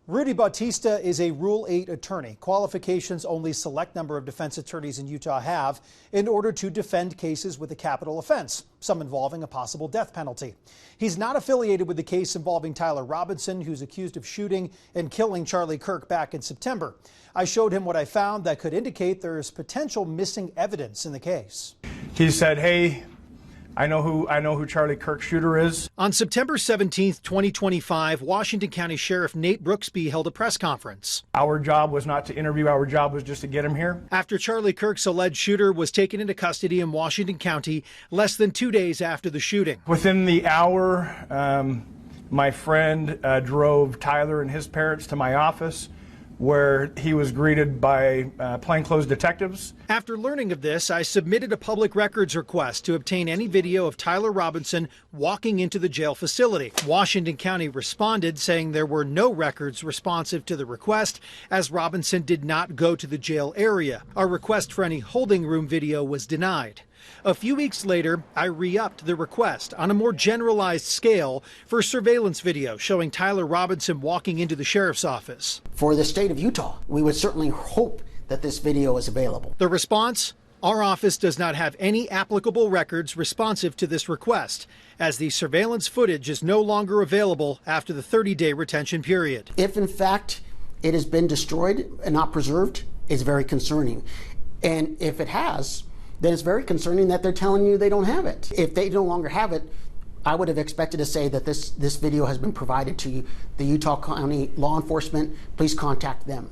Rudy Bautista is a Rule 8 attorney, qualifications only select number of defense attorneys in Utah have in order to defend cases with a capital offense, some involving a possible death penalty. He's not affiliated with the case involving Tyler Robinson, who's accused of shooting and killing Charlie Kirk back in September. I showed him what I found that could indicate there is potential missing evidence in the case. He said, "Hey, I know who Charlie Kirk's shooter is." On September 17th, 2025, Washington County Sheriff Nate Brooksby held a press conference. Our job was not to interview, our job was just to get him here. After Charlie Kirk's alleged shooter was taken into custody in Washington County less than 2 days after the shooting. Within the hour, my friend drove Tyler and his parents to my office, where he was greeted by plainclothes detectives. After learning of this, I submitted a public records request to obtain any video of Tyler Robinson walking into the jail facility. Washington County responded, saying there were no records responsive to the request, as Robinson did not go to the jail area. Our request for any holding room video was denied. A few weeks later, I re-upped the request on a more generalized scale for surveillance video showing Tyler Robinson walking into the sheriff's office. For the state of Utah, we would certainly hope that this video is available. The response? Our office does not have any applicable records responsive to this request, as the surveillance footage is no longer available after the 30-day retention period. If in fact it has been destroyed and not preserved, it's very concerning. And if it has, then it's very concerning that they're telling you they don't have it. If they no longer have it, I would have expected to say that this video has been provided to the Utah County law enforcement. Please contact them.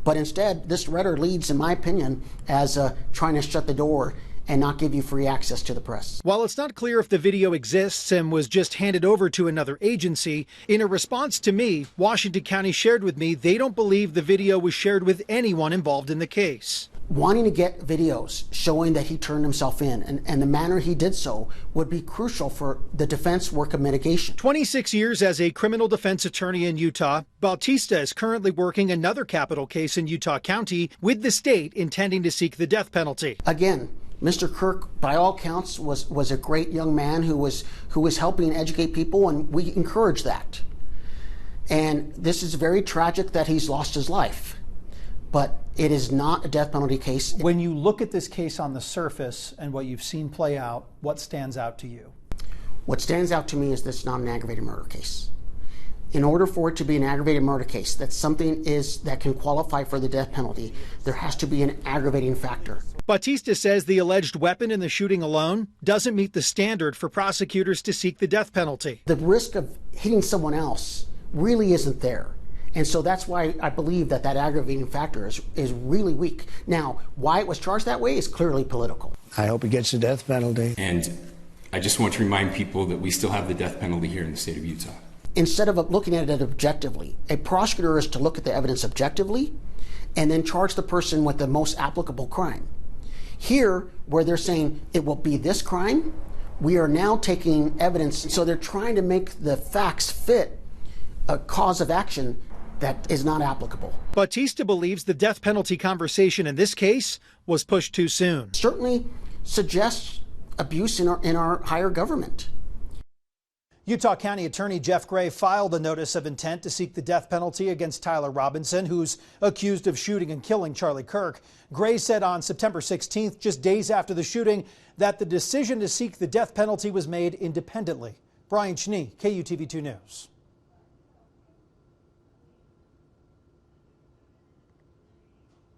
But instead, this letter leads, in my opinion, as trying to shut the door and not give you free access to the press. While it's not clear if the video exists and was just handed over to another agency, in a response to me, Washington County shared with me they don't believe the video was shared with anyone involved in the case. Wanting to get videos showing that he turned himself in and the manner he did so would be crucial for the defense work of mitigation. 26 years as a criminal defense attorney in Utah, Bautista is currently working another capital case in Utah County with the state intending to seek the death penalty. Again, Mr. Kirk, by all counts, was a great young man who was helping educate people, and we encourage that. And this is very tragic that he's lost his life. But it is not a death penalty case. When you look at this case on the surface and what you've seen play out, what stands out to you? What stands out to me is this is not an aggravated murder case. In order for it to be an aggravated murder case, that something that can qualify for the death penalty, there has to be an aggravating factor. Bautista says the alleged weapon in the shooting alone doesn't meet the standard for prosecutors to seek the death penalty. The risk of hitting someone else really isn't there. And so that's why I believe that aggravating factor is really weak. Now, why it was charged that way is clearly political. I hope he gets the death penalty. And I just want to remind people that we still have the death penalty here in the state of Utah. Instead of looking at it objectively, a prosecutor is to look at the evidence objectively and then charge the person with the most applicable crime. Here, where they're saying it will be this crime, we are now taking evidence, so they're trying to make the facts fit a cause of action that is not applicable. Bautista believes the death penalty conversation in this case was pushed too soon. Certainly suggests abuse in our higher government. Utah County Attorney Jeff Gray filed a notice of intent to seek the death penalty against Tyler Robinson, who's accused of shooting and killing Charlie Kirk. Gray said on September 16th, just days after the shooting, that the decision to seek the death penalty was made independently. Brian Schnee, KUTV2 News.